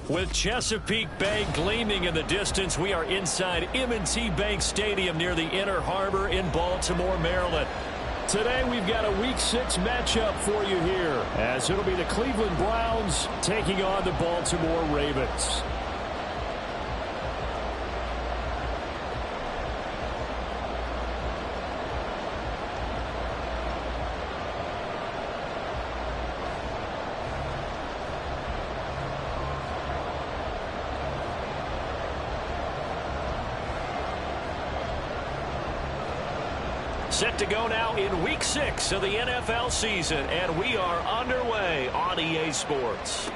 With Chesapeake Bay gleaming in the distance, we are inside M&T Bank Stadium near the Inner Harbor in Baltimore, Maryland. Today we've got a Week 6 matchup for you here, as it'll be the Cleveland Browns taking on the Baltimore Ravens. Set to go now in Week 6 of the NFL season, and we are underway on EA Sports.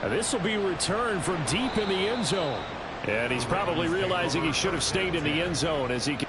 Now this will be returned from deep in the end zone. And he's probably realizing he should have stayed in the end zone as he can.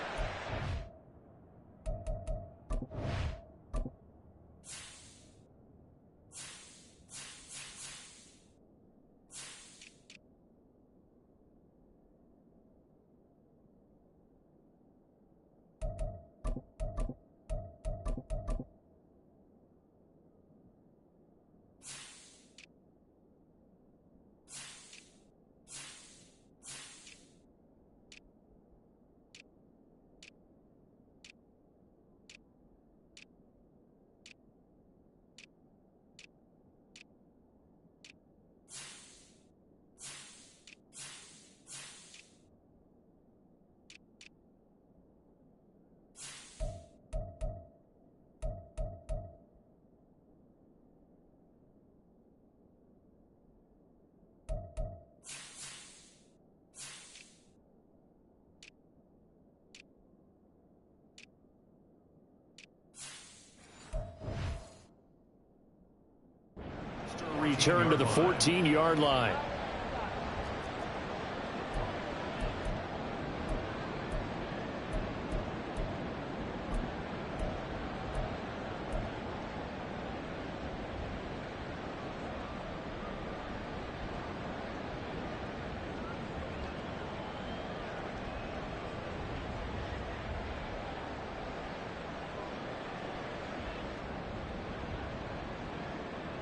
Return to the 14-yard line.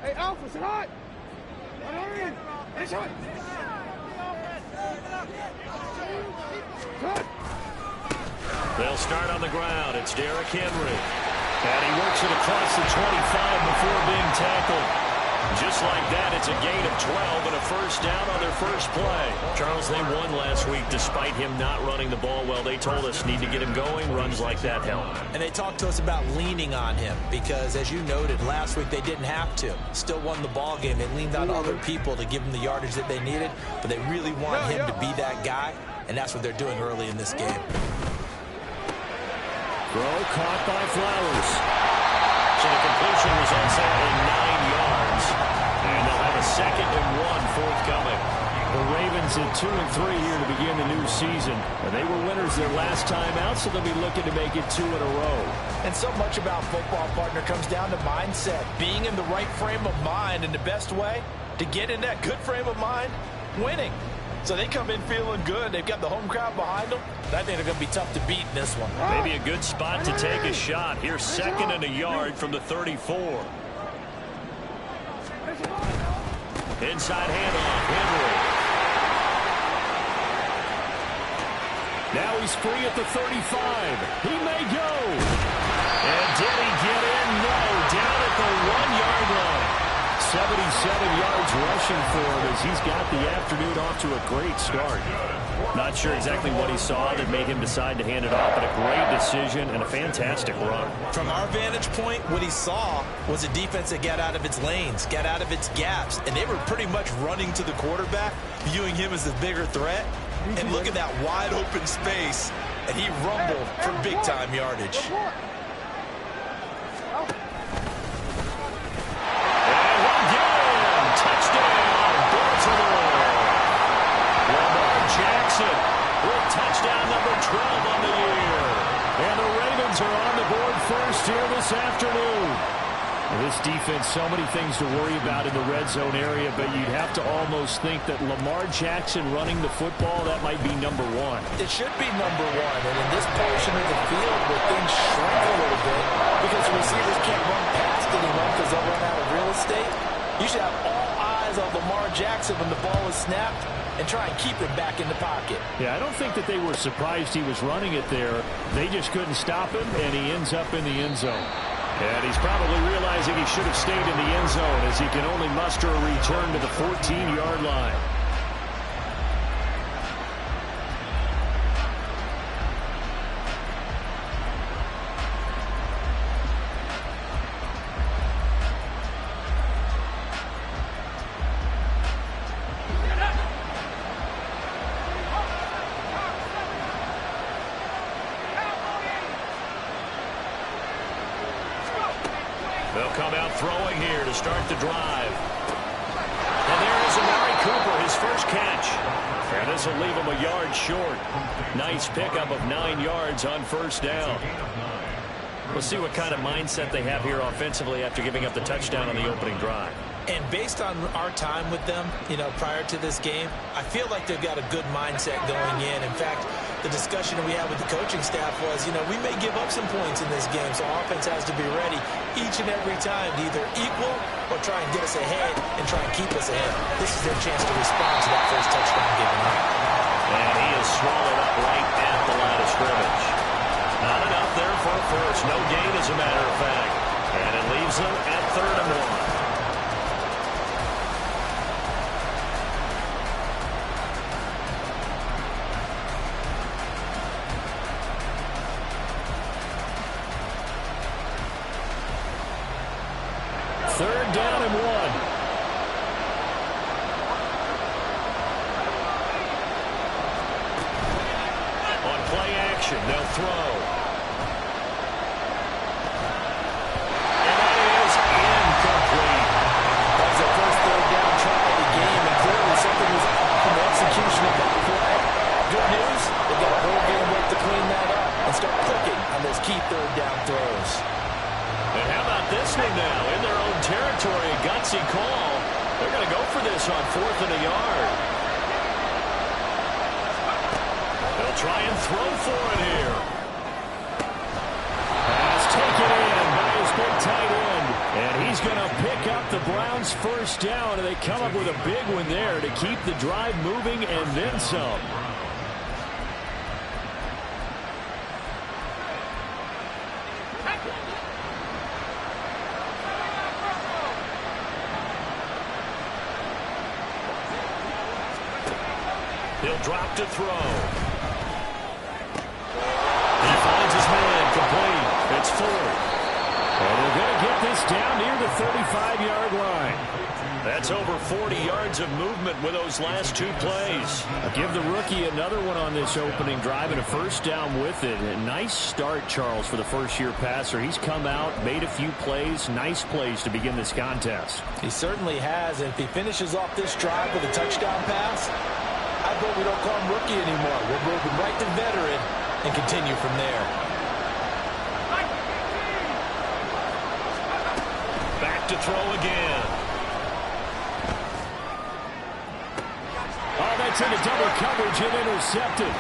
Hey, Alpha, it's hot! They'll start on the ground. It's Derrick Henry. And he works it across the 25 before being tackled. Just like that, it's a gain of 12 and a first down on their first play. Charles, they won last week despite him not running the ball well. They told us need to get him going. Runs like that help. And they talked to us about leaning on him because, as you noted, last week they didn't have to. Still won the ball game. They leaned on other people to give them the yardage that they needed, but they really want him to be that guy, and that's what they're doing early in this game. Throw caught by Flowers. So the completion results there in 9 yards. And they'll have a 2nd and 1 forthcoming. The Ravens at 2-3 here to begin the new season. And they were winners their last time out, so they'll be looking to make it 2 in a row. And so much about football, partner, comes down to mindset. Being in the right frame of mind, and the best way to get in that good frame of mind, winning. So they come in feeling good. They've got the home crowd behind them. I think they're going to be tough to beat in this one. Maybe a good spot to take a shot. Here's 2nd and a yard from the 34. Inside handoff, Henry. Now he's free at the 35. He may go. And did he get in? No. Down at the 1-yard line. 77 yards rushing for him as he's got the afternoon off to a great start. Not sure exactly what he saw that made him decide to hand it off, but a great decision and a fantastic run. From our vantage point, what he saw was a defense that got out of its lanes, got out of its gaps, and they were pretty much running to the quarterback, viewing him as the bigger threat. And look at that wide open space, and he rumbled for big-time yardage. With touchdown number 12 on the year. And the Ravens are on the board first here this afternoon. This defense, so many things to worry about in the red zone area, but you'd have to almost think that Lamar Jackson running the football, that might be number 1. It should be number 1. And in this portion of the field where things shrink a little bit because the receivers can't run past anyone because they'll run out of real estate, you should have all eyes capitalize on Lamar Jackson when the ball is snapped and try and keep it back in the pocket. Yeah, I don't think that they were surprised he was running it there. They just couldn't stop him, and he ends up in the end zone. And he's probably realizing he should have stayed in the end zone as he can only muster a return to the 14-yard line. They'll come out throwing here to start the drive. And there is Amari Cooper, his first catch. And this will leave him a yard short. Nice pickup of 9 yards on first down. We'll see what kind of mindset they have here offensively after giving up the touchdown on the opening drive. And based on our time with them, prior to this game, I feel like they've got a good mindset going in. In fact, the discussion we had with the coaching staff was, we may give up some points in this game, so offense has to be ready each and every time to either equal or try and get us ahead and try and keep us ahead. This is their chance to respond to that first touchdown given up. And he is swallowed up right at the line of scrimmage. Not enough there for a first. No gain, as a matter of fact. And it leaves them at 3rd and 1. Third down and 1. On play action, they'll throw. And that is incomplete. That was the first third down try of the game, and clearly something was off in the execution of that play. Good news, they got a whole game left to clean that up and start clicking on those key third down throws. And how about this one now? In their own territory, a gutsy call. They're going to go for this on 4th and a yard. They'll try and throw for it here. Pass taken in by his big tight end. And he's going to pick up the Browns' first down, and they come up with a big one there to keep the drive moving and then some. He'll drop to throw. He finds his man complete. It's 4th. And they're going to get this down near the 35-yard line. That's over 40 yards of movement with those last 2 plays. I'll give the rookie another one on this opening drive and a first down with it. A nice start, Charles, for the first-year passer. He's come out, made a few plays, nice plays to begin this contest. He certainly has, and if he finishes off this drive with a touchdown pass, I bet we don't call him rookie anymore. We'll move him right to veteran and continue from there. Back to throw again. Oh, that's into double coverage and intercepted.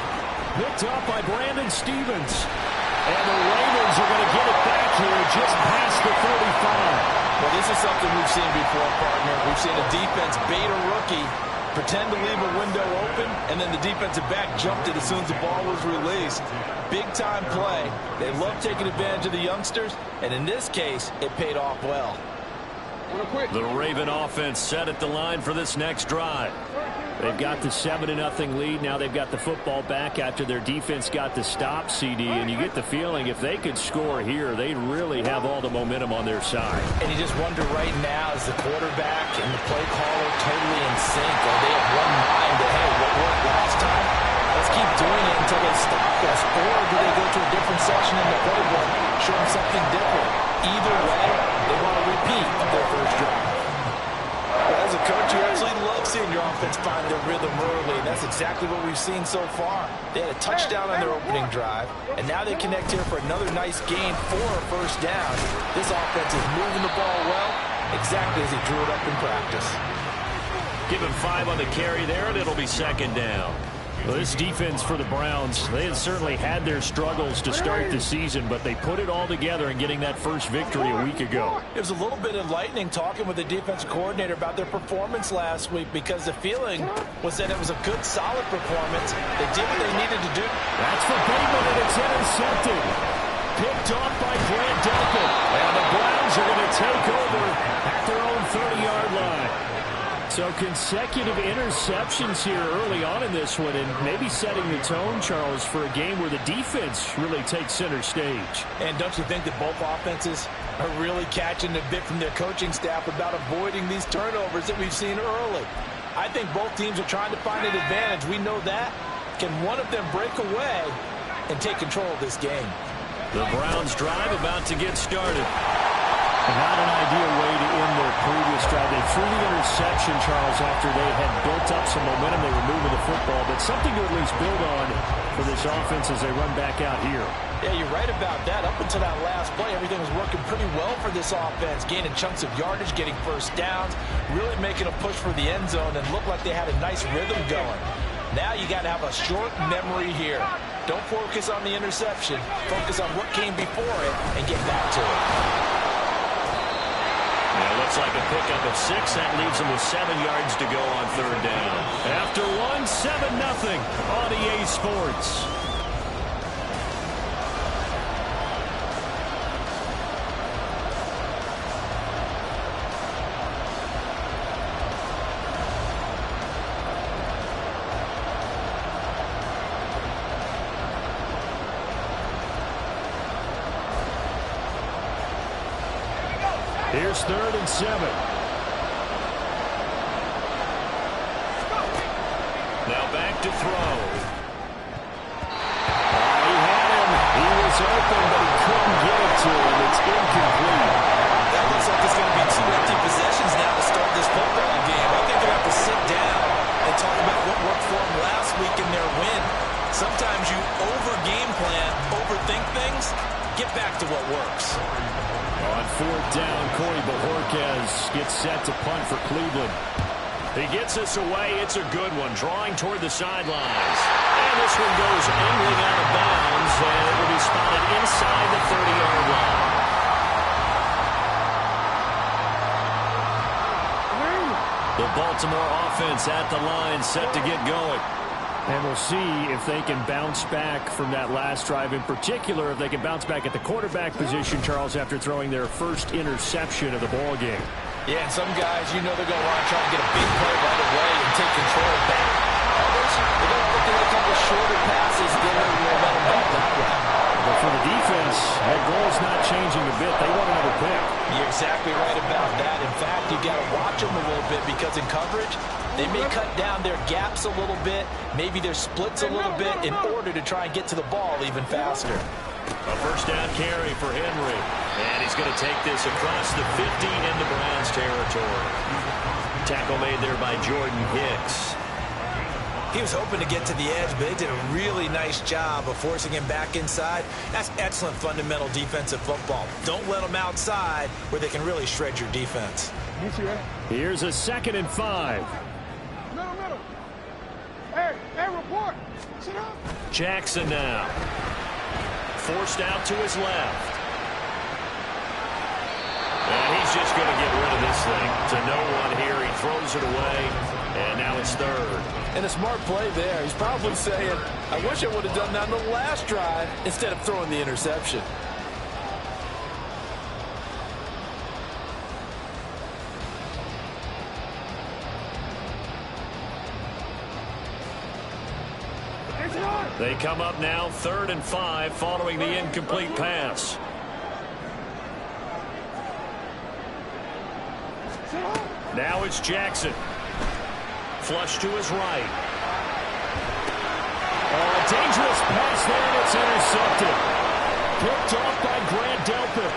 Picked up by Brandon Stevens. And the Ravens are going to get it back here just past the 45. Well, this is something we've seen before, partner. We've seen a defense bait a rookie, pretend to leave a window open, and then the defensive back jumped it as soon as the ball was released. Big-time play. They love taking advantage of the youngsters, and in this case, it paid off well. The Raven offense set at the line for this next drive. They've got the 7-0 lead. Now they've got the football back after their defense got the stop, CD, and you get the feeling if they could score here, they'd really have all the momentum on their side. And you just wonder right now, is the quarterback and the play caller totally in sync? Are they of one mind that, hey, what worked last time? Let's keep doing it until they stop us. Or do they go to a different section in the playbook, show them something different? Either way, they want to repeat their first drive. As a coach, you actually love seeing your offense find their rhythm early, and that's exactly what we've seen so far. They had a touchdown on their opening drive, and now they connect here for another nice gain for a first down. This offense is moving the ball well, exactly as he drew it up in practice. Give him 5 on the carry there, and it'll be 2nd down. Well, this defense for the Browns, they had certainly had their struggles to start the season, but they put it all together in getting that first victory a week ago. It was a little bit enlightening talking with the defensive coordinator about their performance last week, because the feeling was that it was a good, solid performance. They did what they needed to do. That's for Bateman, and it's intercepted. Picked off by Grant Delpit. And the Browns are going to take over at their own 30-yard line. So consecutive interceptions here early on in this one, and maybe setting the tone, Charles, for a game where the defense really takes center stage. And don't you think that both offenses are really catching a bit from their coaching staff about avoiding these turnovers that we've seen early? I think both teams are trying to find an advantage. We know that. Can one of them break away and take control of this game? The Browns drive about to get started. Not an ideal way to end their previous drive. They threw the interception, Charles, after they had built up some momentum. They were moving the football, but something to at least build on for this offense as they run back out here. Yeah, you're right about that. Up until that last play, everything was working pretty well for this offense, gaining chunks of yardage, getting first downs, really making a push for the end zone, and looked like they had a nice rhythm going. Now you got to have a short memory here. Don't focus on the interception. Focus on what came before it and get back to it. It looks like a pickup of 6. That leaves them with 7 yards to go on third down. After 1, 7-0 on EA Sports. Here's 3rd and 7. Now back to throw. He had him. He was open, but he couldn't get it to him. It's incomplete. That looks like it's going to be 2 empty possessions now to start this football game. I think they'll have to sit down and talk about what worked for them last week in their win. Sometimes you over-game plan, overthink things. Get back to what works. On 4th down, Corey Bojorquez gets set to punt for Cleveland. He gets us away. It's a good one, drawing toward the sidelines. And this one goes angling out of bounds, and it will be spotted inside the 30-yard line. The Baltimore offense at the line, set to get going. And we'll see if they can bounce back from that last drive. In particular, if they can bounce back at the quarterback position, Charles, after throwing their first interception of the ball game. Yeah, and some guys, you know they're going to want to try to get a big play right away and take control back. Others, they're going to look at a couple of shorter passes, get a little momentum back that way. But for the defense, that goal is not changing a bit. They want another pick. You're exactly right about that. In fact, you got to watch them a little bit, because in coverage, they may cut down their gaps a little bit, maybe their splits a little bit, in order to try and get to the ball even faster. A first down carry for Henry. And he's going to take this across the 50 into Browns territory. Tackle made there by Jordan Hicks. He was hoping to get to the edge, but they did a really nice job of forcing him back inside. That's excellent fundamental defensive football. Don't let them outside where they can really shred your defense. Here's a 2nd and 5. Middle. Hey, report. Sit up. Jackson now. Forced out to his left. And he's just going to get rid of this thing to no one here. He throws it away, and now it's 3rd. And a smart play there. He's probably saying, I wish I would have done that on the last drive instead of throwing the interception. They come up now 3rd and 5 following the incomplete pass. Now it's Jackson. Flush to his right. Oh, a dangerous pass there, and it's intercepted. Picked off by Grant Delpit.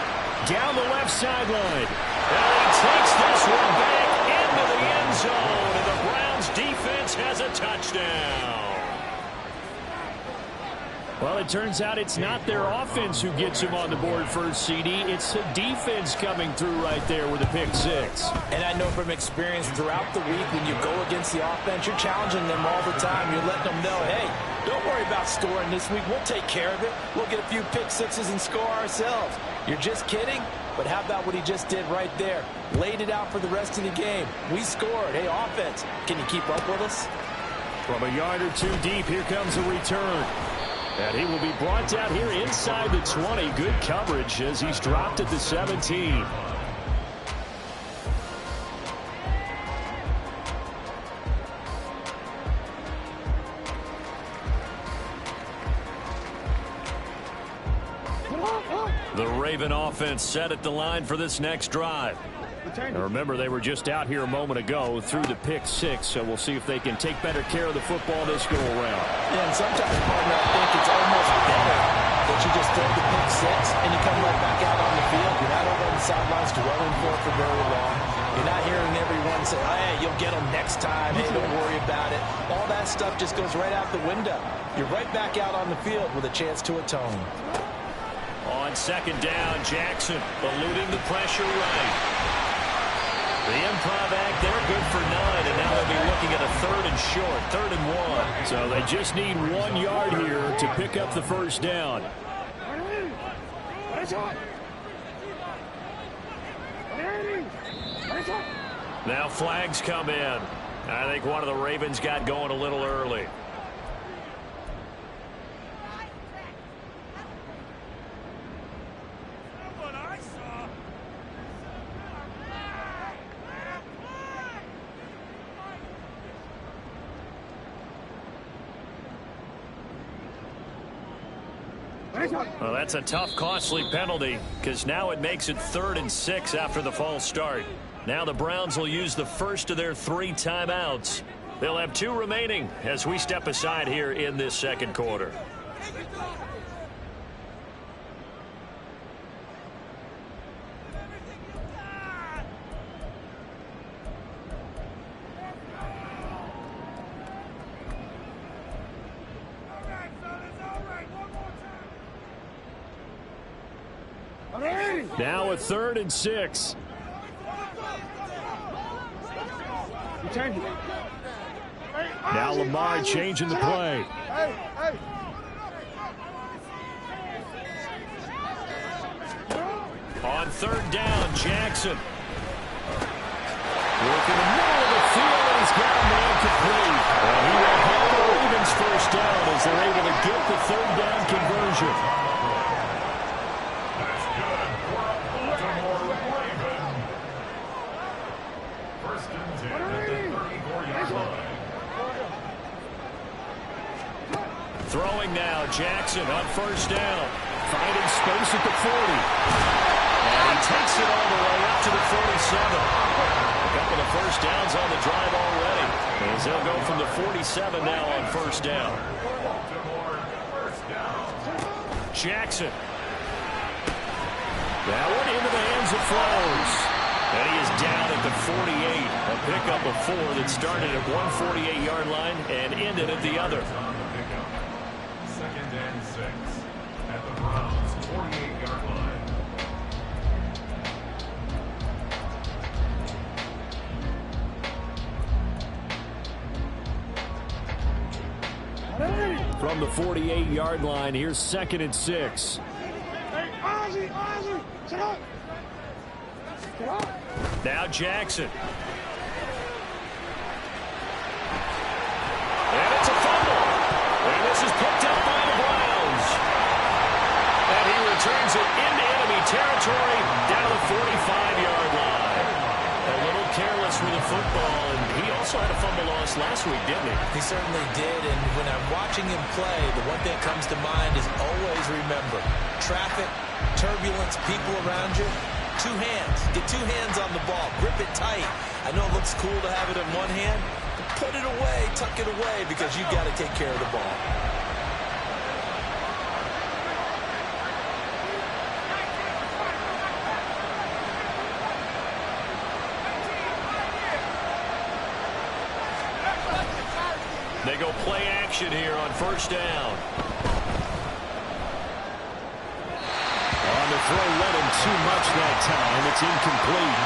Down the left sideline. And he takes this one back into the end zone, and the Browns defense has a touchdown. Well, it turns out it's not their offense who gets him on the board first, CD. It's the defense coming through right there with a pick six. And I know from experience throughout the week when you go against the offense, you're challenging them all the time. You're letting them know, hey, don't worry about scoring this week. We'll take care of it. We'll get a few pick sixes and score ourselves. You're just kidding? But how about what he just did right there? Laid it out for the rest of the game. We scored. Hey, offense, can you keep up with us? From a yard or two deep, here comes a return. And he will be brought down here inside the 20. Good coverage as he's dropped at the 17. The Raven offense set at the line for this next drive. Now remember, they were just out here a moment ago through the pick six, so we'll see if they can take better care of the football this go around. Yeah, and sometimes, partner, I think it's almost better that you just throw the pick six and you come right back out on the field. You're not over on the sidelines dwelling for very long. You're not hearing everyone say, hey, you'll get them next time. Hey, don't worry about it. All that stuff just goes right out the window. You're right back out on the field with a chance to atone. On second down, Jackson eluding the pressure right. The improv act, they're good for 9, and now they'll be looking at a third and short, 3rd and 1. So they just need 1 yard here to pick up the first down. Now flags come in. I think one of the Ravens got going a little early. Well, that's a tough, costly penalty because now it makes it 3rd and 6 after the false start. Now the Browns will use the first of their 3 timeouts. They'll have 2 remaining as we step aside here in this second quarter. Now a 3rd and 6. Now Lamar changing the play. On 3rd down, Jackson. Working the middle of the field, and he's got a man complete. And he will help the Ravens first down as they're able to get the 3rd down conversion. Throwing now, Jackson on 1st down. Finding space at the 40. And he takes it all the way up to the 47. A couple of first downs on the drive already. As they'll go from the 47 now on 1st down. Jackson. That one into the hands of Flowers. And he is down at the 48. A pickup of 4 that started at one 48-yard line and ended at the other. 2nd and 6 at the Browns' 48-yard line. From the 48-yard line, here's 2nd and 6. Ozzie, sit up. Now Jackson. And it's a fumble. And this is picked up by the Browns. And he returns it into enemy territory down the 45-yard line. A little careless with the football, and he also had a fumble loss last week, didn't he? He certainly did, and when I'm watching him play, the one thing that comes to mind is always remember, traffic, turbulence, people around you, 2 hands. Get 2 hands on the ball. Grip it tight. I know it looks cool to have it in one hand, but put it away, tuck it away, because you've got to take care of the ball. They go play action here on 1st down. throw led him too much that time. It's incomplete.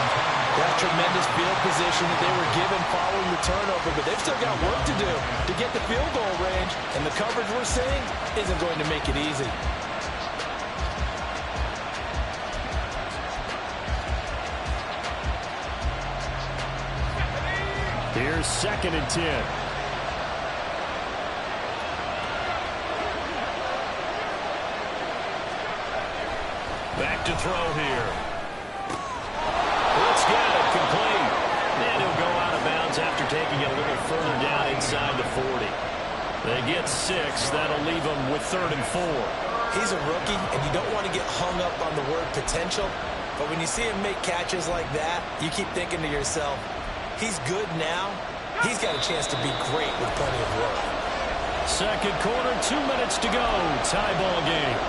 That tremendous field position that they were given following the turnover, but they've still got work to do to get the field goal range, and the coverage we're seeing isn't going to make it easy. Here's 2nd and 10. Back to throw here. Let's get it complete. And he'll go out of bounds after taking it a little further down inside the 40. They get 6. That'll leave them with 3rd and 4. He's a rookie, and you don't want to get hung up on the word potential. But when you see him make catches like that, you keep thinking to yourself, he's good now. He's got a chance to be great with plenty of work. Second quarter, 2 minutes to go. Tie ball game.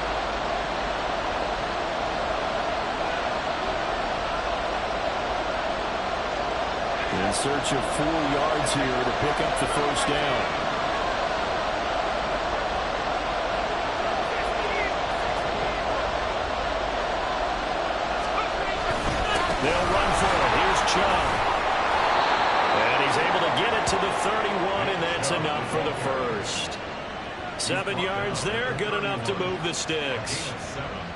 In search of 4 yards here to pick up the first down. They'll run for it. Here's Chubb. And he's able to get it to the 31, and that's enough for the first. 7 yards there, good enough to move the sticks.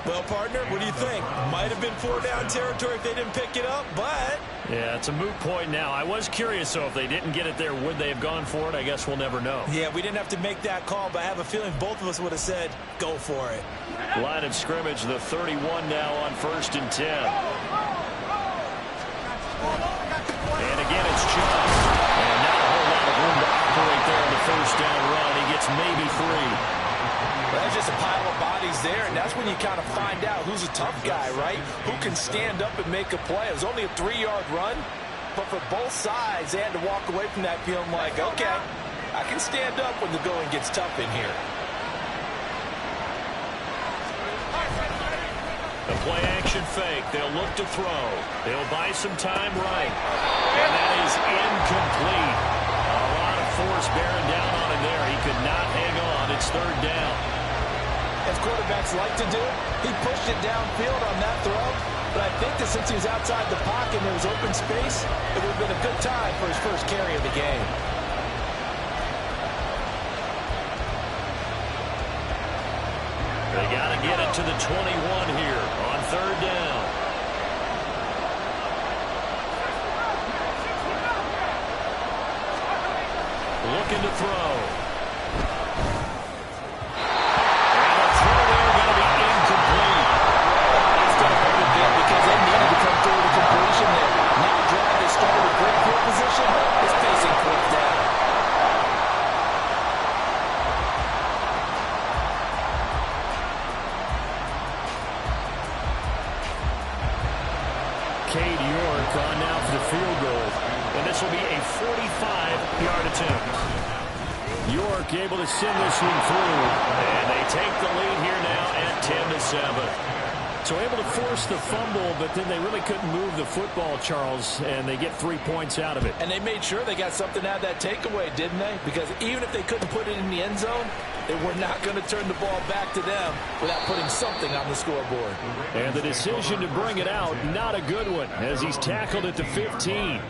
Well, partner, what do you think? Might have been 4-down territory if they didn't pick it up, but... Yeah, it's a moot point now. I was curious, so if they didn't get it there, would they have gone for it? I guess we'll never know. Yeah, we didn't have to make that call, but I have a feeling both of us would have said, go for it. Line of scrimmage, the 31 now on 1st and 10. And again, it's Chubb. And not a whole lot of room to operate there on the first down run. He gets maybe 3. Well, there's just a pile of bodies there, and that's when you kind of find out who's a tough guy, right? Who can stand up and make a play. It was only a 3-yard run, but for both sides, they had to walk away from that feeling like, okay, I can stand up when the going gets tough in here. The play action fake. They'll look to throw. They'll buy some time right. And that is incomplete. A lot of force bearing down on him there. He could not hang on. It's 3rd down. As quarterbacks like to do, he pushed it downfield on that throw. But I think that since he was outside the pocket and there was open space, it would have been a good time for his first carry of the game. They got to get it to the 21 here on 3rd down. Looking to throw. And the throw there going to be incomplete. It's going to hurt a bit because they needed to come through the completion there. Now drive they started with great field position is facing 4th down. Cade York on now for the field goal. And this will be a 45-yard attempt. York able to send this one through. And they take the lead here now at 10-7. So able to force the fumble, but then they really couldn't move the football, Charles, and they get 3 points out of it. And they made sure they got something out of that takeaway, didn't they? Because even if they couldn't put it in the end zone, they were not going to turn the ball back to them without putting something on the scoreboard. And the decision to bring it out, not a good one, as he's tackled at the 15.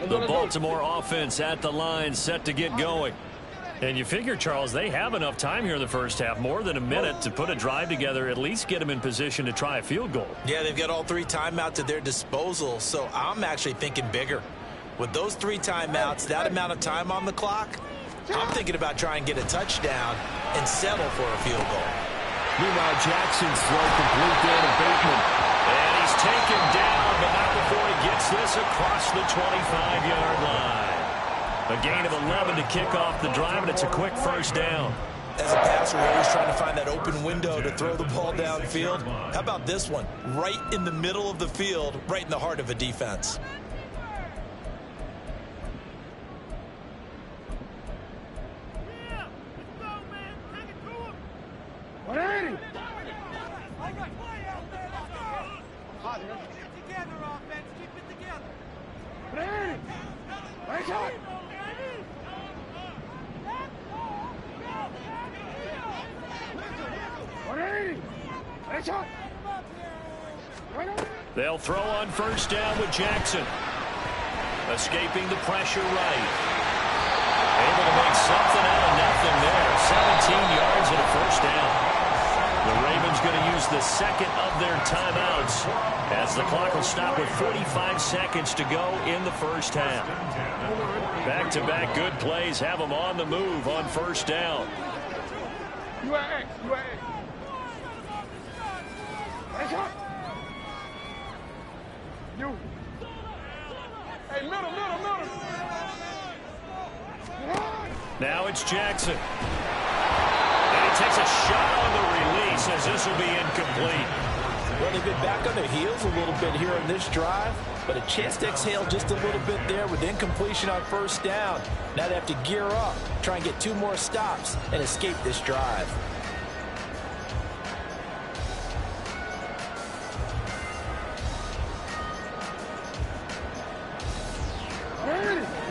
The Baltimore offense at the line, set to get going. And you figure, Charles, they have enough time here in the first half, more than a minute, to put a drive together, at least get them in position to try a field goal. Yeah, they've got all 3 timeouts at their disposal, so I'm actually thinking bigger. With those 3 timeouts, that amount of time on the clock, I'm thinking about trying to get a touchdown and settle for a field goal. Meanwhile, Jackson's throw complete there to Bateman. And he's taken down, but not before he gets this across the 25-yard line. A gain of 11 to kick off the drive, and it's a quick first down. As a passer, you're always trying to find that open window to throw the ball downfield. How about this one? Right in the middle of the field, right in the heart of a defense. They'll throw on first down with Jackson. Escaping the pressure right. Able to make something out of nothing there. 17 yards and a first down. The Ravens going to use the second of their timeouts as the clock will stop with 45 seconds to go in the first half. Back-to-back good plays have them on the move on first down. UAA. You. Hey, middle. Now it's Jackson. And he takes a shot on the release as this will be incomplete. Well, they've been back on their heels a little bit here in this drive, but a chance to exhale just a little bit there with incompletion on first down. Now they have to gear up, try and get 2 more stops, and escape this drive.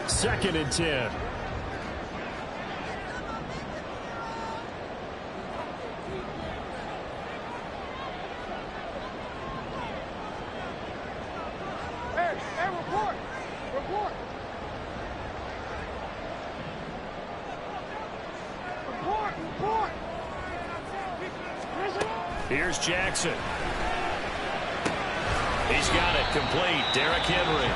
Second and 10. Hey, report. Here's Jackson. He's got it complete. Derrick Henry.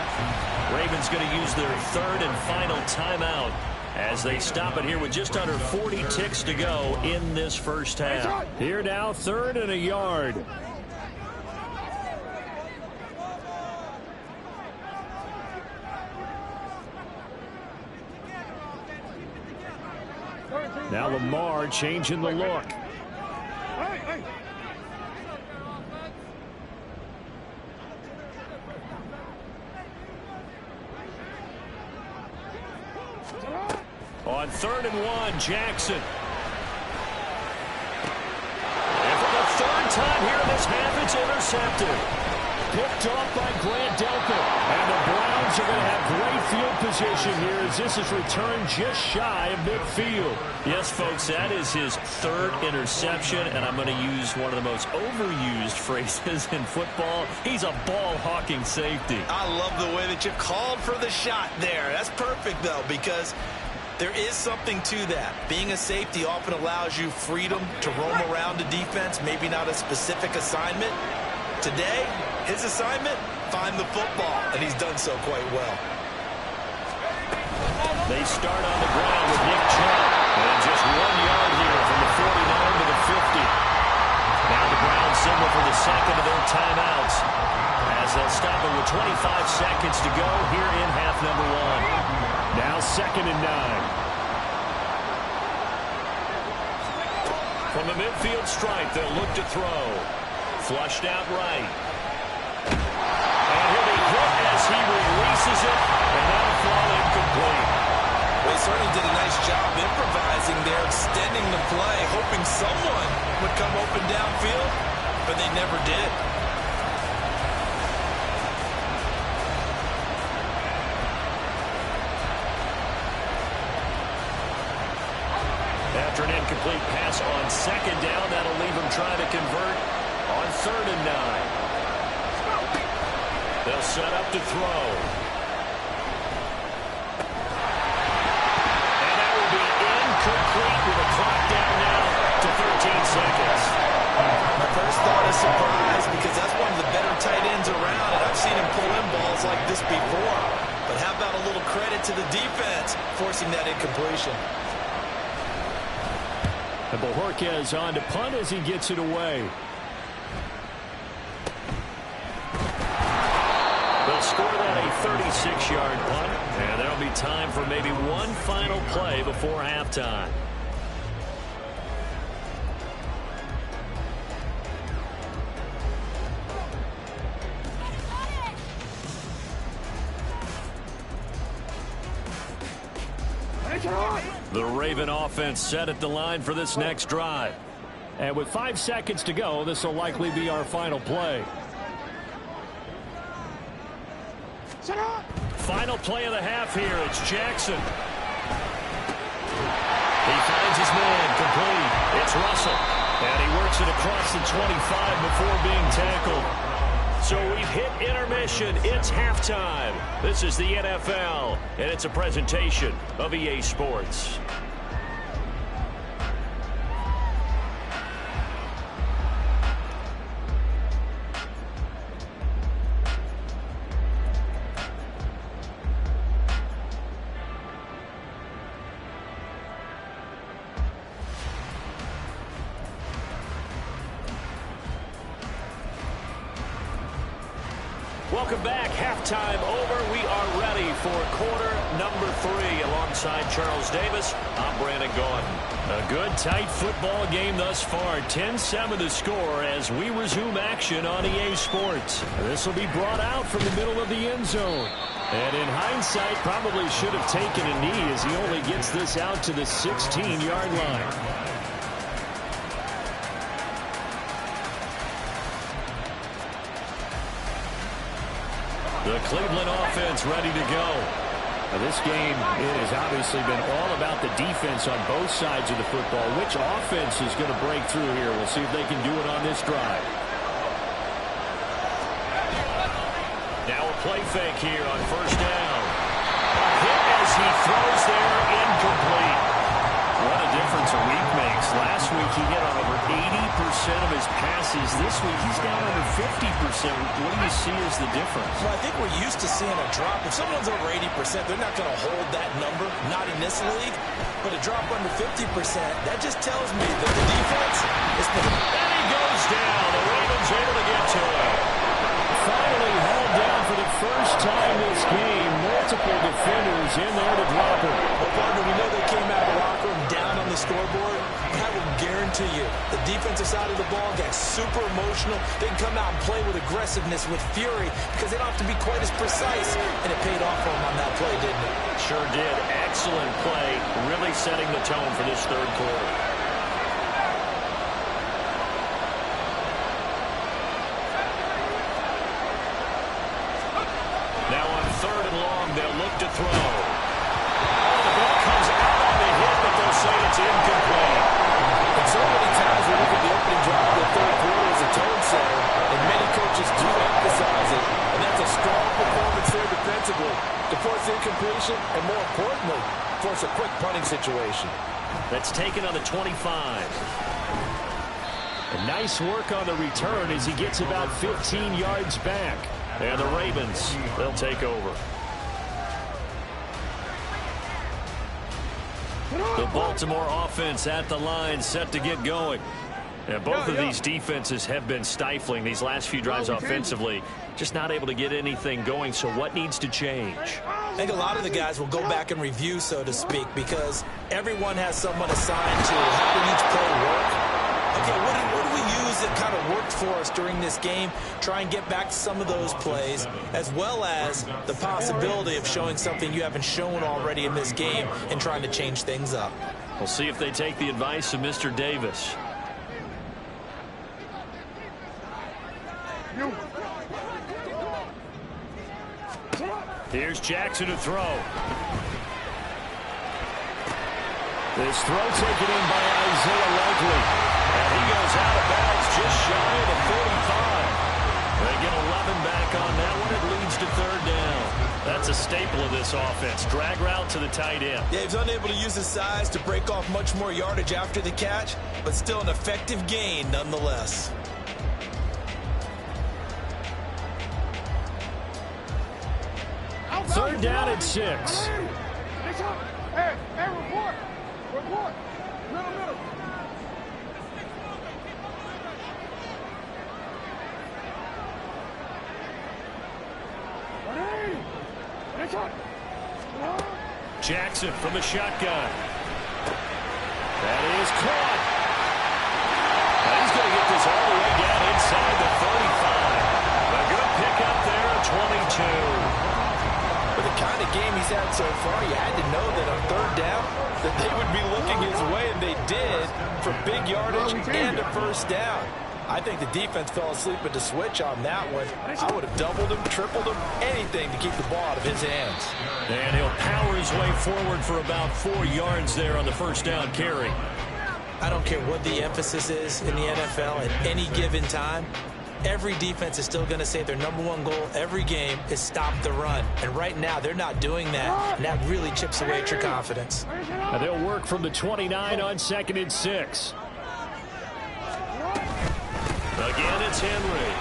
Ravens going to use their third and final timeout as they stop it here with just under 40 ticks to go in this first half. Here now, 3rd and a yard. Now Lamar changing the look. Hey. On 3rd and 1, Jackson. And for the 3rd time here in this half, it's intercepted. Picked off by Grant Delpit. And the Browns are going to have great field position here as this is returned just shy of midfield. Yes, folks, that is his 3rd interception, and I'm going to use one of the most overused phrases in football. He's a ball-hawking safety. I love the way that you called for the shot there. That's perfect, though, because there is something to that. Being a safety often allows you freedom to roam around the defense, maybe not a specific assignment. Today, his assignment, find the football, and he's done so quite well. They start on the ground with Nick Chubb, and just 1 yard here from the 49 to the 50. Now the Browns signal for the second of their timeouts as they'll stop it with 25 seconds to go here in half number 1. Now 2nd and 9. From the midfield stripe, they'll look to throw. Flushed out right. And he'll be hit as he releases it, and that'll fall incomplete. Well, he certainly did a nice job improvising there, extending the play, hoping someone would come open downfield, but they never did. After an incomplete pass on 2nd down, that'll leave him trying to convert on 3rd and 9. They'll set up to throw. And that will be incomplete with a clock down now to 13 seconds. My first thought is surprise because that's one of the better tight ends around, and I've seen him pull in balls like this before. But how about a little credit to the defense forcing that incompletion? And Bojorquez on to punt as he gets it away. They'll score that a 36-yard punt, and there'll be time for maybe one final play before halftime. The Raven offense set at the line for this next drive. And with 5 seconds to go, this will likely be our final play. Final play of the half here. It's Jackson. He finds his man complete. It's Russell. And he works it across the 25 before being tackled. So we've hit intermission. It's halftime. This is the NFL, and it's a presentation of EA Sports. Welcome back. Halftime over. We are ready for quarter number 3. Alongside Charles Davis, I'm Brandon Gordon. A good, tight football game thus far. 10-7 the score as we resume action on EA Sports. This will be brought out from the middle of the end zone. And in hindsight, probably should have taken a knee as he only gets this out to the 16-yard line. The Cleveland offense ready to go. Now this game has obviously been all about the defense on both sides of the football. Which offense is going to break through here? We'll see if they can do it on this drive. Now a play fake here on first down. A hit as he throws there, incomplete. What a difference a week makes. Last week he hit on over 80% of his passes. This week he's down under 50%. What do you see as the difference? Well, I think we're used to seeing a drop. If someone's over 80%, they're not going to hold that number, not in this league. But a drop under 50%, that just tells me that the defense is been... And he goes down. The Ravens able to get to him. Finally held down for the first time this game. Multiple defenders in there to drop him. Well, partner, we know they came out of the locker room down on the scoreboard. I will guarantee you the defensive side of the ball gets super emotional. They can come out and play with aggressiveness, with fury, because they don't have to be quite as precise. And it paid off for them on that play, didn't it? Sure did. Excellent play. Really setting the tone for this third quarter. Now on third and long, they'll look to throw. Oh, the ball comes out on the hit, but they'll say it's incomplete. And so many times we look at the opening drive of the third quarter as a tone setter, and many coaches do emphasize it, and that's a strong performance there defensively to force incompletion, and more importantly, force a quick punting situation. That's taken on the 25. A nice work on the return as he gets about 15 yards back. And the Ravens, they'll take over. The Baltimore offense at the line, set to get going. And both of these defenses have been stifling these last few drives offensively. Just not able to get anything going, so what needs to change? I think a lot of the guys will go back and review, so to speak, because everyone has someone assigned to how did each play work. Okay, what do we use that kind of worked for us during this game? Try and get back to some of those plays, as well as the possibility of showing something you haven't shown already in this game and trying to change things up. We'll see if they take the advice of Mr. Davis. Here's Jackson to throw. This throw taken in by Isaiah Likely. And he goes out of bounds just shy of the 45. They get 11 back on that one. It leads to third down. That's a staple of this offense. Drag route to the tight end. Yeah, he's unable to use his size to break off much more yardage after the catch, but still an effective gain nonetheless. Third down at 6. Hey, report. Report. Middle. Jackson from the shotgun. That is caught. Now he's going to get this all the way down inside the 35. A good pickup there, 22. But the kind of game he's had so far, you had to know that on third down that they would be looking his way, and they did, for big yardage and a first down. I think the defense fell asleep at the switch on that one. I would have doubled him, tripled him, anything to keep the ball out of his hands. And he'll power his way forward for about 4 yards there on the first down carry. I don't care what the emphasis is in the NFL at any given time. Every defense is still going to say their #1 goal every game is stop the run. And right now, they're not doing that. And that really chips away at your confidence. And they'll work from the 29 on 2nd and 6. Again, it's Henry.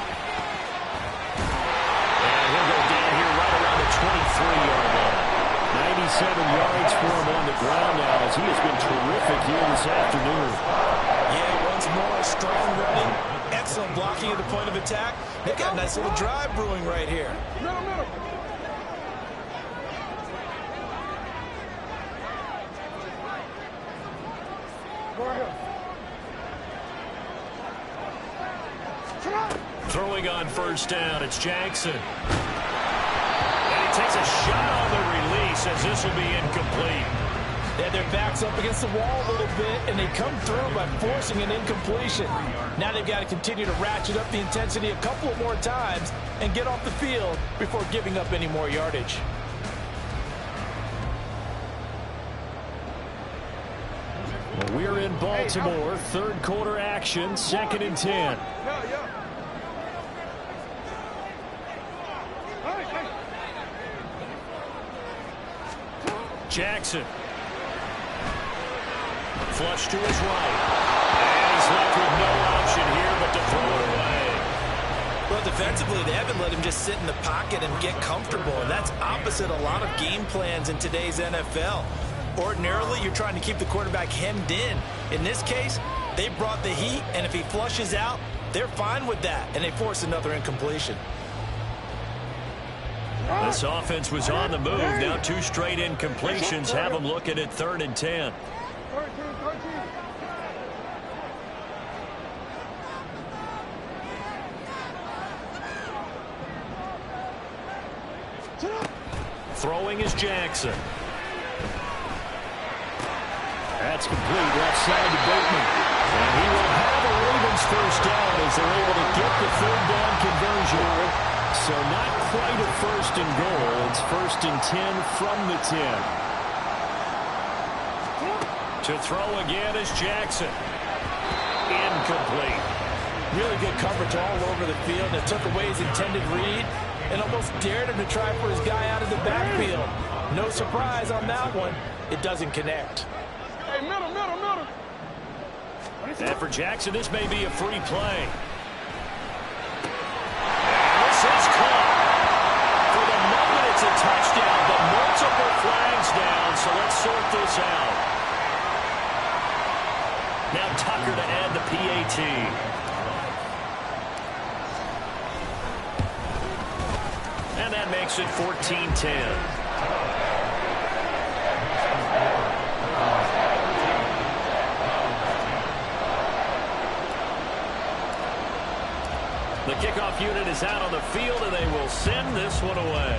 And he'll go down here right around the 23-yard line. 97 yards for him on the ground now, as he has been terrific here this afternoon. Yeah, once more, strong running. Excellent blocking at the point of attack. They've got a nice little drive brewing right here. Middle. Go ahead. Throwing on first down, it's Jackson. And he takes a shot on the release, as this will be incomplete. They had their backs up against the wall a little bit, and they come through by forcing an incompletion. Now they've got to continue to ratchet up the intensity a couple of more times and get off the field before giving up any more yardage. Well, we're in Baltimore, third quarter action, 2nd and 10. Yeah. Jackson. Flush to his right. And he's left with no option here but to throw it away. Well, defensively, they haven't let him just sit in the pocket and get comfortable, and that's opposite a lot of game plans in today's NFL. Ordinarily, you're trying to keep the quarterback hemmed in. In this case, they brought the heat, and if he flushes out, they're fine with that, and they force another incompletion. This offense was on the move. Now 2 straight incompletions have them looking at 3rd and 10. 13. Throwing is Jackson. That's complete left side to Bateman. And he will have a Ravens first down as they're able to get the 3rd down conversion. So not quite a 1st and goal. It's 1st and 10 from the 10. To throw again is Jackson. Incomplete. Really good coverage all over the field. It took away his intended read and almost dared him to try for his guy out of the backfield. No surprise on that one. It doesn't connect. Hey, middle. And for Jackson, this may be a free play. This is caught. For the moment, it's a touchdown, but multiple flags down, so let's sort this out. Now Tucker to add the PAT. And that makes it 14-10. The kickoff unit is out on the field, and they will send this one away.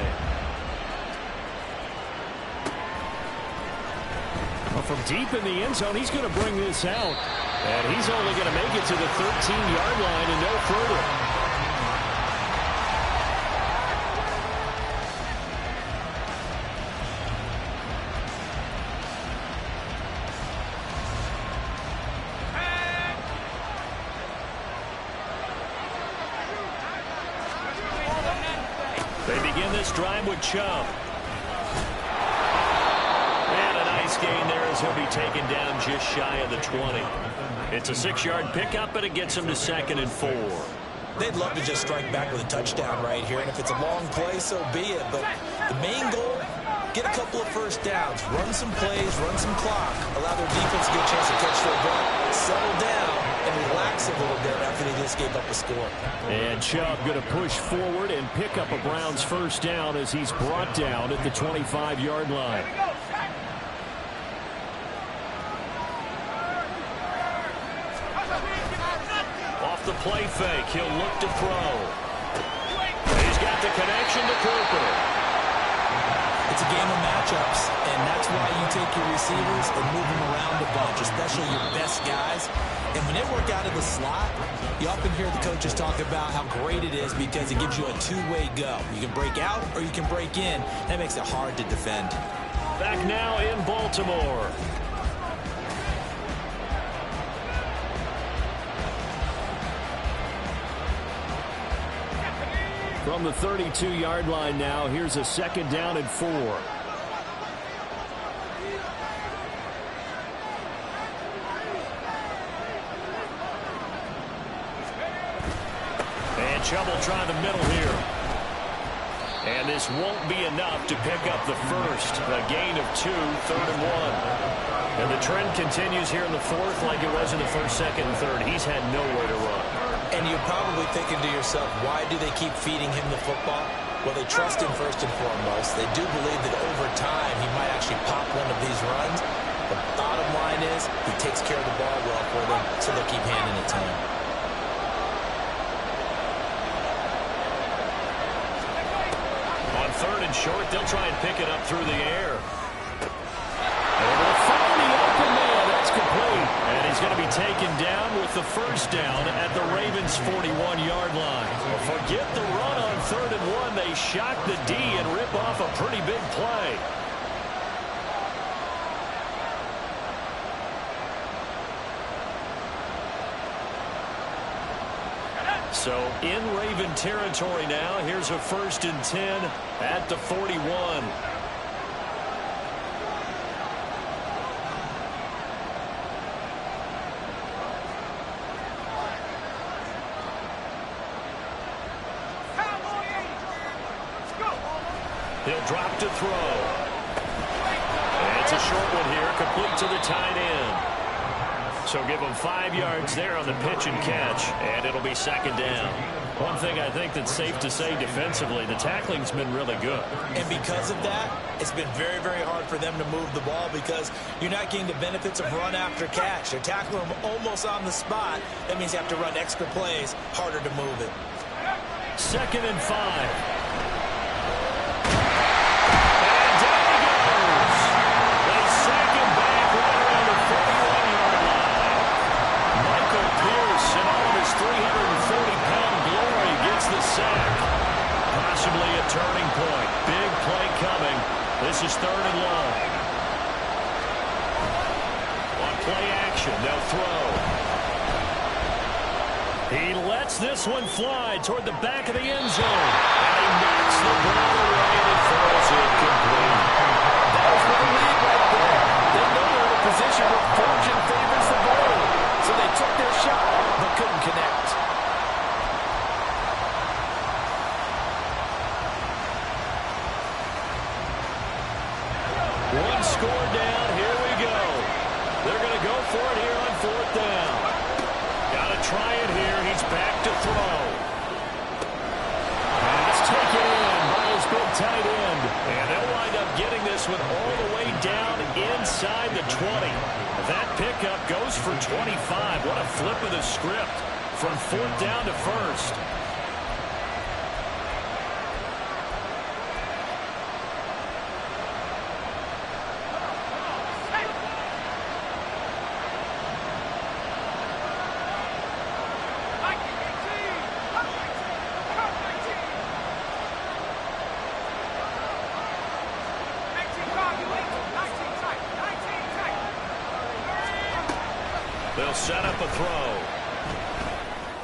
Well, from deep in the end zone, he's going to bring this out. And he's only going to make it to the 13-yard line and no further. They begin this drive with Chubb. And a nice gain there as he'll be taken down just shy of the 20. It's a 6-yard pickup, but it gets him to 2nd and 4. They'd love to just strike back with a touchdown right here, and if it's a long play, so be it. But the main goal, get a couple of first downs, run some plays, run some clock, allow their defense to get a chance to catch their breath, settle down, and relax a little bit after they just gave up a score. And Chubb going to push forward and pick up a Browns first down as he's brought down at the 25-yard line. Off the play fake, he'll look to throw. He's got the connection to Cooper. It's a game of matchups, and that's why you take your receivers and move them around a bunch, especially your best guys. And when they work out of the slot, you often hear the coaches talk about how great it is because it gives you a two-way go. You can break out or you can break in. That makes it hard to defend. Back now in Baltimore. From the 32-yard line now, here's a 2nd down and 4. And trouble trying the middle here. And this won't be enough to pick up the first. A gain of 2, 3rd and 1. And the trend continues here in the 4th like it was in the 1st, 2nd, and 3rd. He's had nowhere to run. And you're probably thinking to yourself, why do they keep feeding him the football? Well, they trust him first and foremost. They do believe that over time he might actually pop one of these runs. The bottom line is he takes care of the ball well for them, so they'll keep handing it to him. On 3rd and short, they'll try and pick it up through the air. Able to find the open man. That's complete. And he's going to be taken down with the first down at the Ravens' 41-yard line. Well, forget the run on 3rd and 1. They shock the D and rip off a pretty big play. So in Raven territory now. Here's a 1st and 10 at the 41. He'll drop to throw. And it's a short one here, complete to the tight end. So give him 5 yards there on the pitch and catch, and it'll be 2nd down. One thing I think that's safe to say defensively, the tackling's been really good. And because of that, it's been very, very hard for them to move the ball because you're not getting the benefits of run after catch. They're tackling them almost on the spot. That means you have to run extra plays, harder to move it. 2nd and 5. And down he goes. They sack him back right around the 41-yard line. Michael Pierce, in all of his 340-pound glory, gets the sack. Possibly a turning point. Big play coming. This is 3rd and long. On play action, they'll throw. He lets this one fly toward the back of the end zone. And he knocks the ball away and it falls incomplete. That was the lead right there. They know they're in a position where fortune favors the ball. So they took their shot, but couldn't connect. One score down. Here we go. They're going to go for it here on 4th down. Got to try it here. He's back to throw. Pass taken in by his big tight end. And they'll wind up getting this one all the way down inside the 20. That pickup goes for 25. What a flip of the script from 4th down to 1st. They'll set up a throw.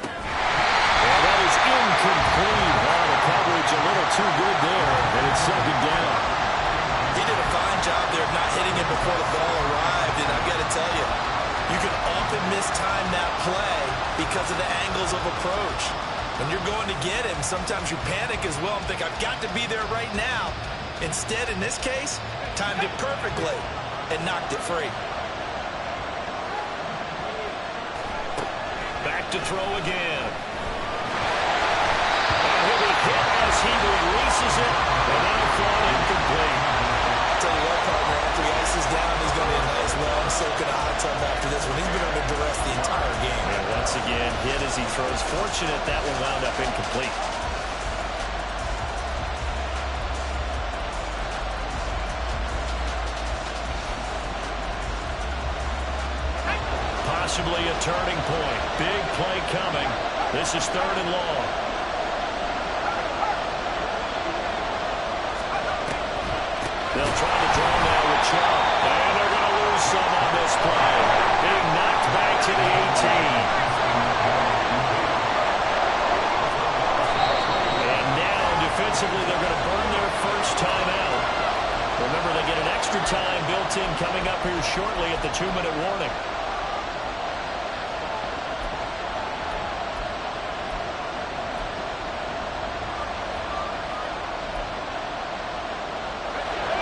Well, that is incomplete. Wow, the coverage a little too good there, and it's 2nd down. He did a fine job there of not hitting him before the ball arrived, and I've got to tell you, you can often mistime that play because of the angles of approach. When you're going to get him, sometimes you panic as well and think, I've got to be there right now. Instead, in this case, timed it perfectly and knocked it free. Back to throw again. And he'll be hit as he releases it, and that'll fall incomplete. Tell you what, partner, after the ice is down, he's going to be a nice long soak in a hot tub after this one. He's been under duress the entire game. And once again, hit as he throws. Fortunate that one wound up incomplete. Possibly a turning point. Big play coming. This is 3rd and long. They'll try to draw now with Chubb. And they're going to lose some on this play. Being knocked back to the 18. And now, defensively, they're going to burn their first time out. Remember, they get an extra time built in coming up here shortly at the 2-minute warning.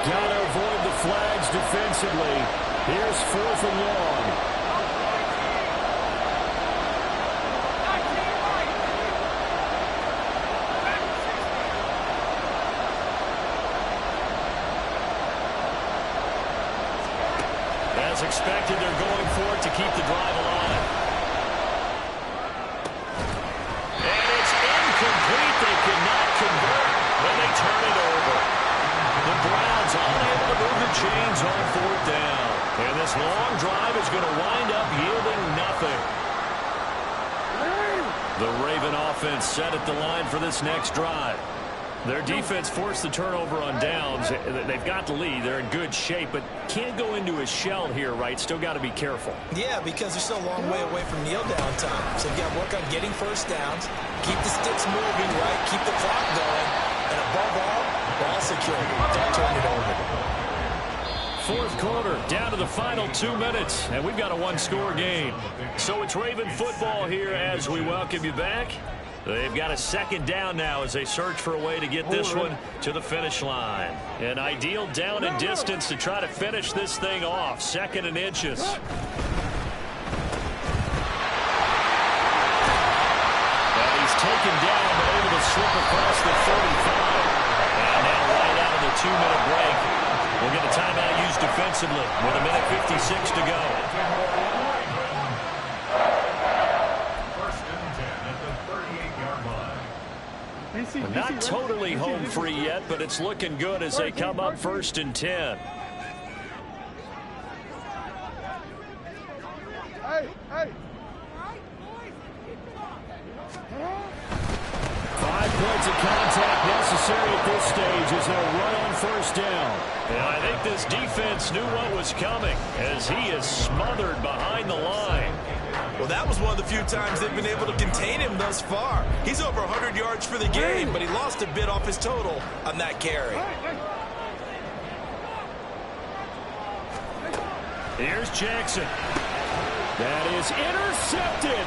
Got to avoid the flags defensively. Here's 4th and long. As expected, they're going for it to keep the drive alive. And it's incomplete. They cannot convert when they turn it over. The Browns unable to move the chains on 4th down. And this long drive is going to wind up yielding nothing. The Raven offense set at the line for this next drive. Their defense forced the turnover on downs. They've got the lead. They're in good shape, but can't go into a shell here, right? Still got to be careful. Yeah, because they're still a long way away from kneel down time. So they've got to work on getting first downs, keep the sticks moving, right? Keep the clock going. And above all, ball security. Don't turn it over. 4th quarter, down to the final 2 minutes, and we've got a 1-score game. So it's Raven football here as we welcome you back. They've got a 2nd down now as they search for a way to get this one to the finish line. An ideal down and distance to try to finish this thing off. 2nd and inches. And he's taken down but able to slip across the 35. And now right out of the 2-minute break, we'll get a timeout used defensively with 1:56 to go. Not totally home free yet, but it's looking good as they come up 1st and 10. Hey, hey. 5 points of contact necessary at this stage as they'll run on 1st down. And I think this defense knew what was coming as he is smothered behind the line. Well, that was one of the few times they've been able to contain him thus far. He's over 100 yards for the game, but he lost a bit off his total on that carry. Here's Jackson. That is intercepted.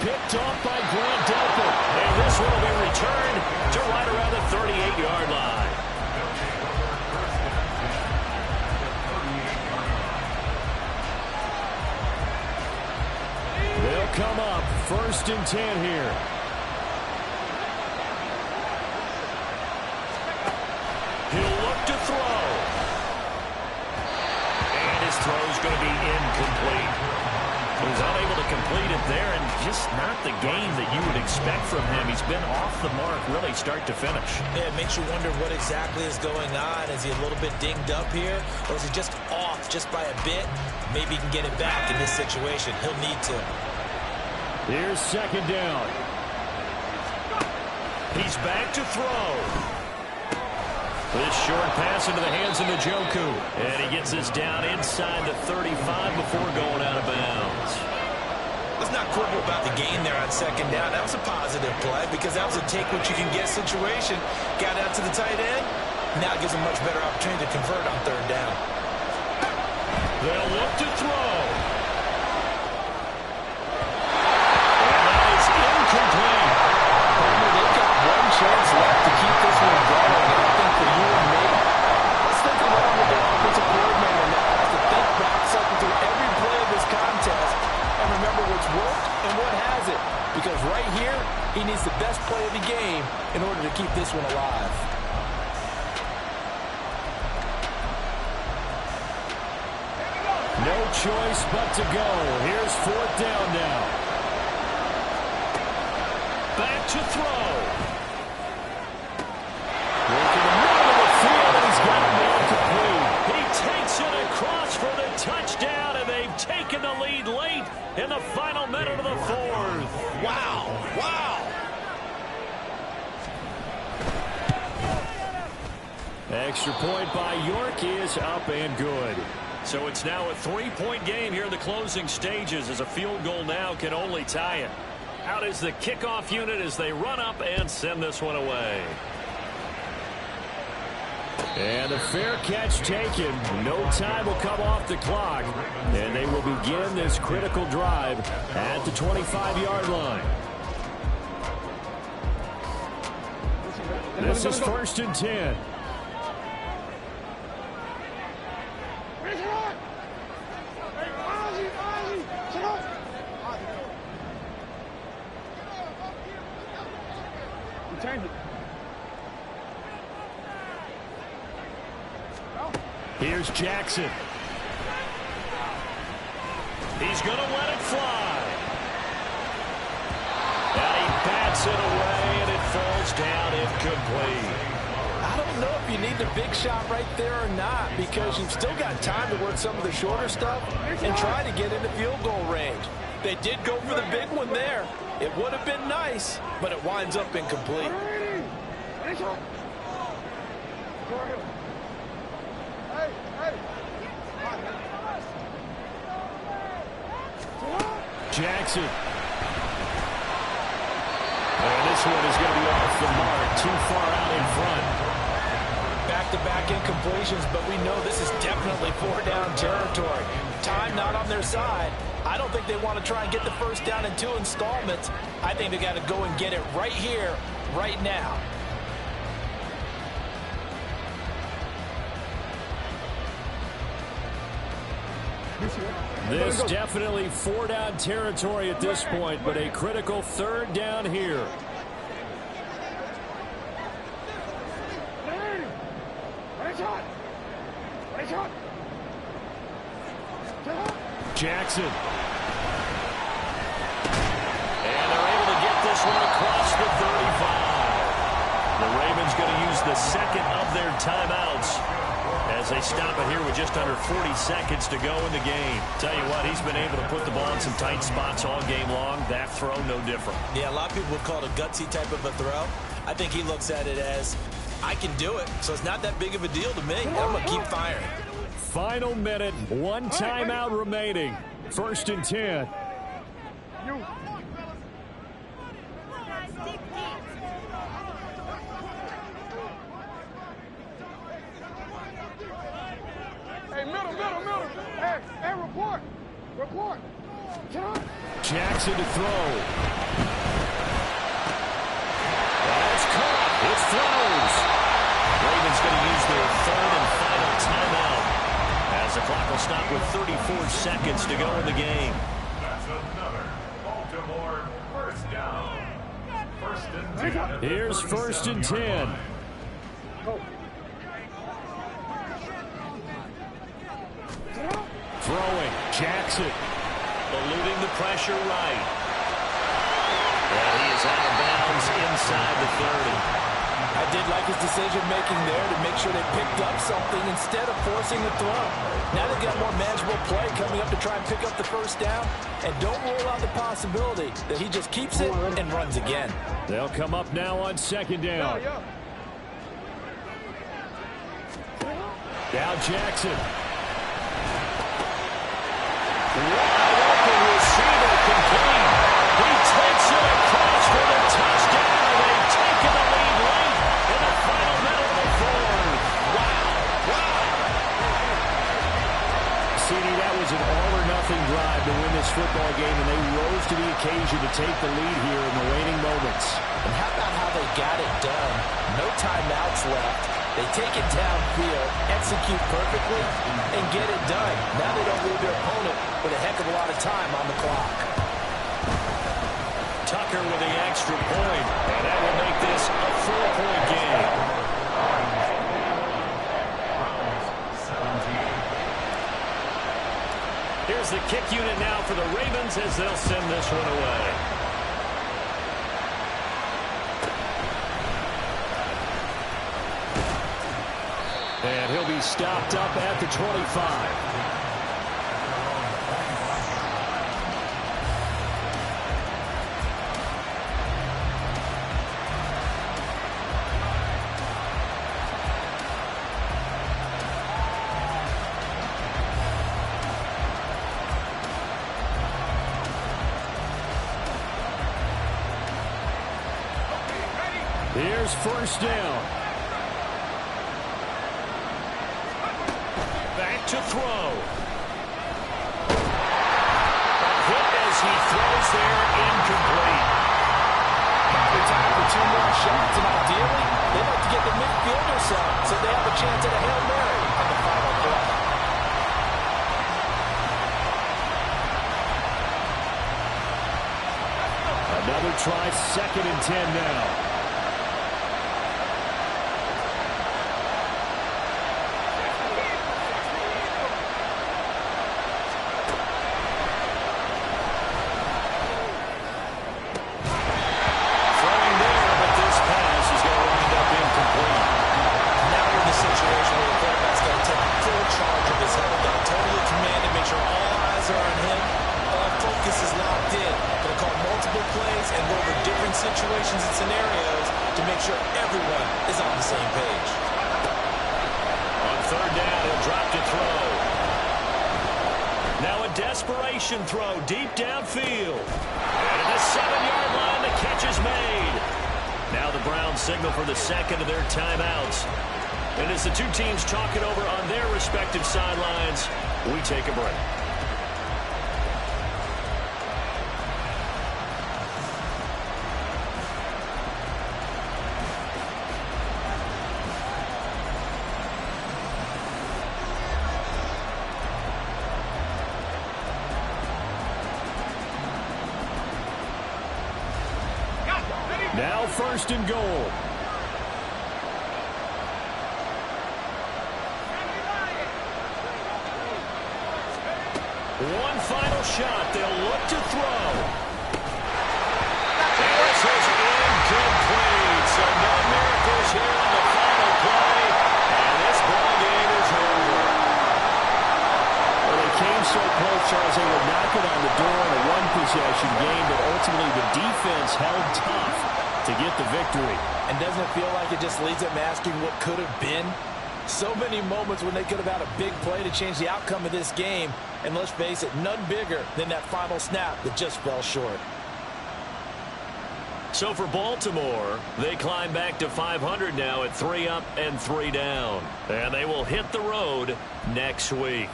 Picked off by Grant Delpit. And this one will be returned to right around the 38-yard line. They'll come up 1st and 10 here. He'll look to throw. And his throw's going to be incomplete. He was unable to complete it there, and just not the game that you would expect from him. He's been off the mark really start to finish. Yeah, it makes you wonder what exactly is going on. Is he a little bit dinged up here, or is he just off just by a bit? Maybe he can get it back in this situation. He'll need to. Here's 2nd down. He's back to throw. This short pass into the hands of Njoku. And he gets this down inside the 35 before going out of bounds. Let's not quibble about the gain there on 2nd down. That was a positive play because that was a take-what-you-can-get situation. Got out to the tight end. Now it gives him a much better opportunity to convert on 3rd down. They'll look to throw. Complete. They've got one chance left to keep this one going, and I think for you and me, let's think along with their offensive coordinator now has to think back, cycle through every play of this contest, and remember what's worked and what hasn't. Because right here, he needs the best play of the game in order to keep this one alive. No choice but to go. Here's 4th down now. Back to throw. Working the middle of the field, and he's got it incomplete. He takes it across for the touchdown, and they've taken the lead late extra point by York is up and good. So it's now a 3-point game here in the closing stages, as a field goal now can only tie it. Out is the kickoff unit as they run up and send this one away. And a fair catch taken. No time will come off the clock. And they will begin this critical drive at the 25-yard line. This is 1st and 10. Change it. Here's Jackson. He's going to let it fly. And he bats it away, and it falls down incomplete. I don't know if you need the big shot right there or not, because you've still got time to work some of the shorter stuff and try to get into field goal range. They did go for the big one there. It would have been nice, but it winds up incomplete. Jackson. And this one is going to be off the mark, too far out in front. Back-to-back incompletions, but we know this is definitely 4-down territory. Time not on their side. I don't think they want to try and get the first down in 2 installments. I think they got to go and get it right here, right now. This definitely 4-down territory at this point, but a critical 3rd down here. Jackson. And they're able to get this one across the 35. The Ravens going to use the second of their timeouts as they stop it here with just under 40 seconds to go in the game. Tell you what, he's been able to put the ball in some tight spots all game long. That throw, no different. Yeah, a lot of people would call it a gutsy type of a throw. I think he looks at it as, I can do it, so it's not that big of a deal to me. I'm going to keep firing. Final minute, 1 timeout remaining. 1st and 10. Hey, middle. Hey, report. Jackson to throw. That's caught. It throws. Ravens going to use their 3rd and final timeout as the clock will stop with 34 seconds to go in the game. That's another Baltimore first down. 1st and 10. Here's 1st and 10. Throwing. Jackson. Eluding the pressure right. And he is out of bounds inside the 30. I did like his decision-making there to make sure they picked up something instead of forcing the throw. Now they've got more manageable play coming up to try and pick up the first down. And don't rule out the possibility that he just keeps it and runs again. They'll come up now on 2nd down. Now Jackson. Wide open receiver complete. He takes it across for the touchdown. They've taken the lead late in the final minute of the 4th. Wow. CD, that was an all-or-nothing drive to win this football game, and they rose to the occasion to take the lead here in the waning moments. And how about how they got it done? No timeouts left. They take it downfield, execute perfectly, and get it done. Now they don't leave their opponent with a heck of a lot of time on the clock. Tucker with the extra point, and that will make this a 4-point game. Here's the kick unit now for the Ravens as they'll send this one away. And he'll be stopped up at the 25. Here's first down. Back to throw. A hit as he throws there, incomplete. Probably time for 2 more shots, and ideally, they'd like to get the midfielder set so they have a chance at a Hail Mary on the final play. Another try, 2nd and 10 now. Situations and scenarios to make sure everyone is on the same page. On 3rd down, he'll drop to throw. Now a desperation throw deep downfield. And at the 7-yard line, the catch is made. Now the Browns signal for the 2nd of their timeouts. And as the two teams talk it over on their respective sidelines, we take a break. Now 1st and goal. One final shot. They'll look to throw. This is incomplete. So no miracles here on the final play. And this ball game is over. Well, they came so close, Charles. They were knocking on the door in a one-possession game, but ultimately the defense held tough to get the victory. And doesn't it feel like it just leads them asking what could have been? So many moments when they could have had a big play to change the outcome of this game. And let's face it, none bigger than that final snap that just fell short. So for Baltimore, they climb back to 500 now at 3 up and 3 down. And they will hit the road next week.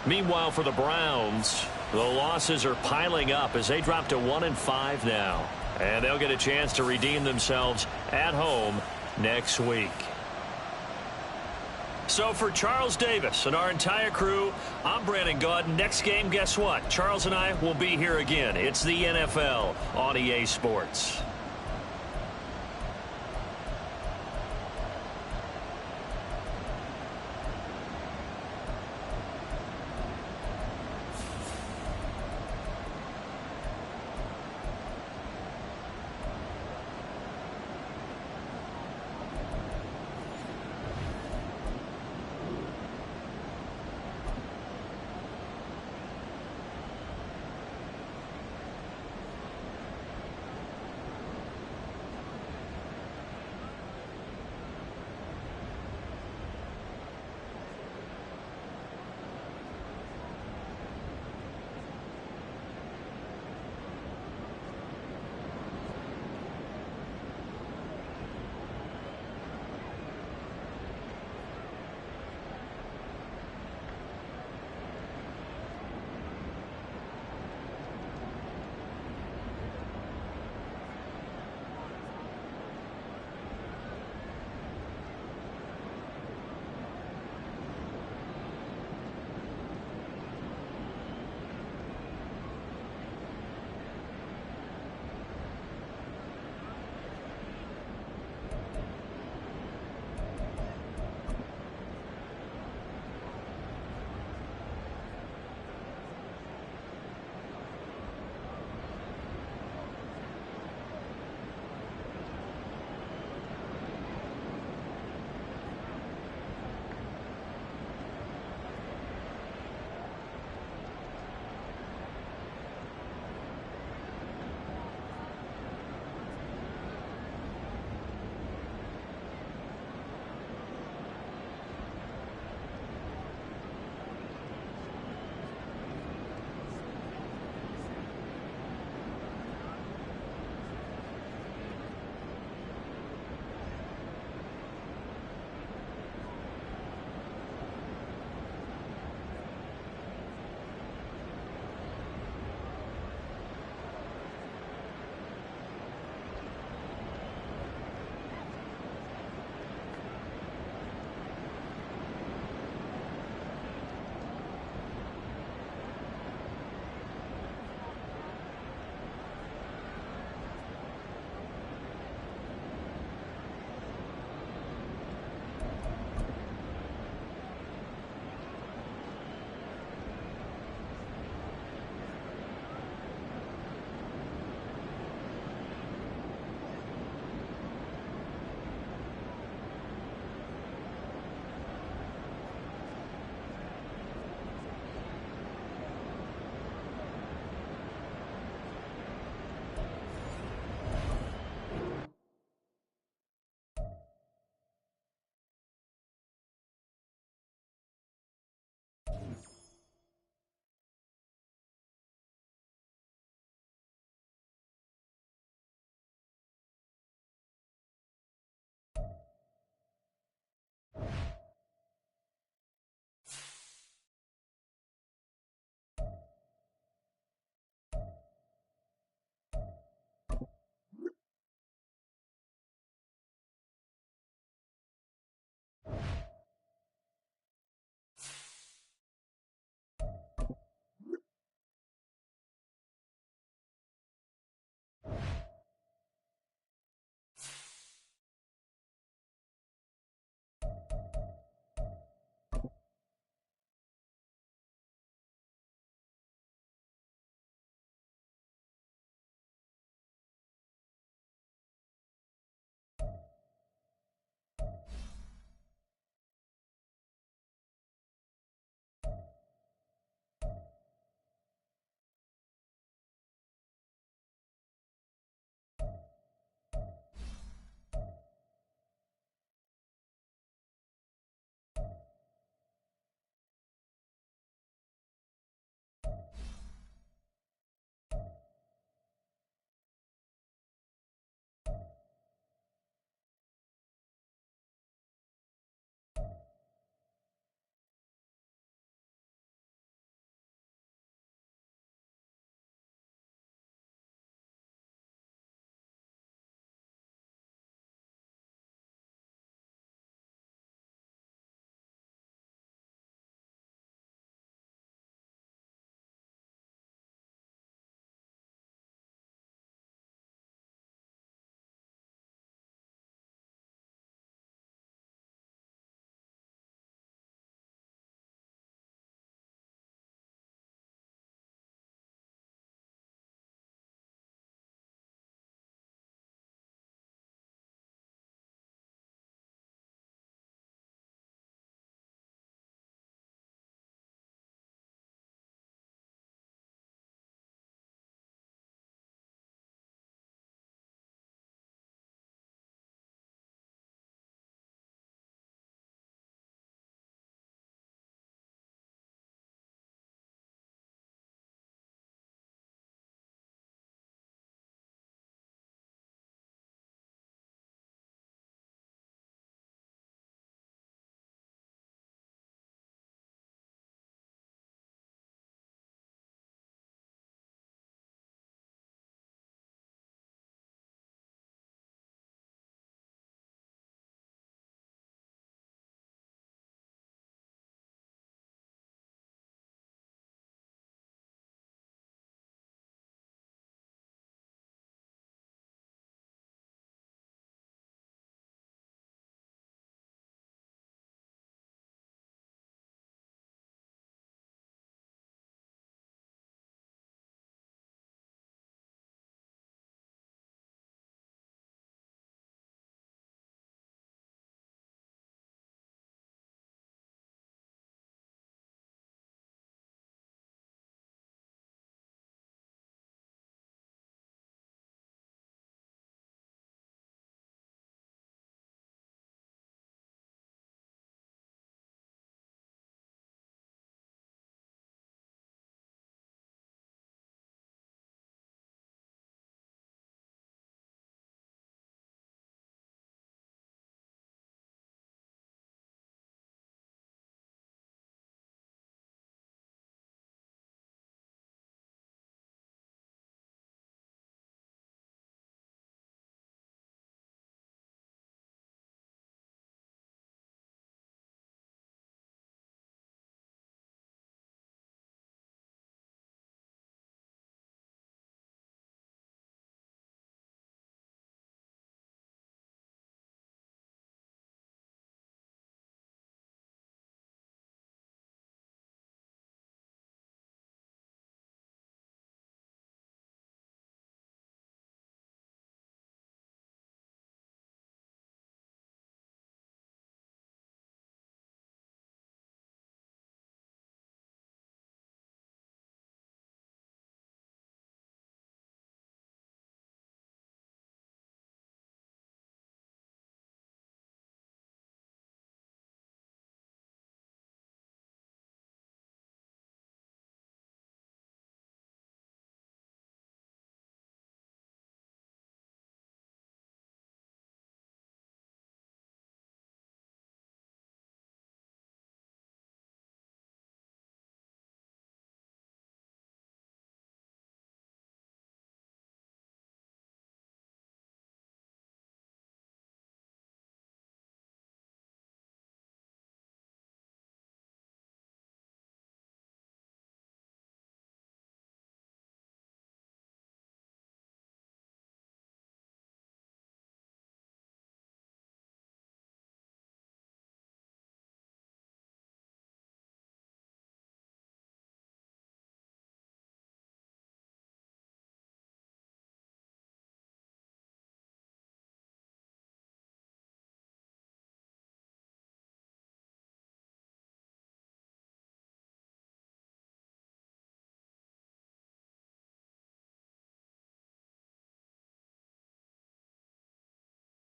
Meanwhile, for the Browns, the losses are piling up as they drop to 1-5 now. And they'll get a chance to redeem themselves at home next week. So for Charles Davis and our entire crew, I'm Brandon Gaudin. Next game, guess what? Charles and I will be here again. It's the NFL on EA Sports.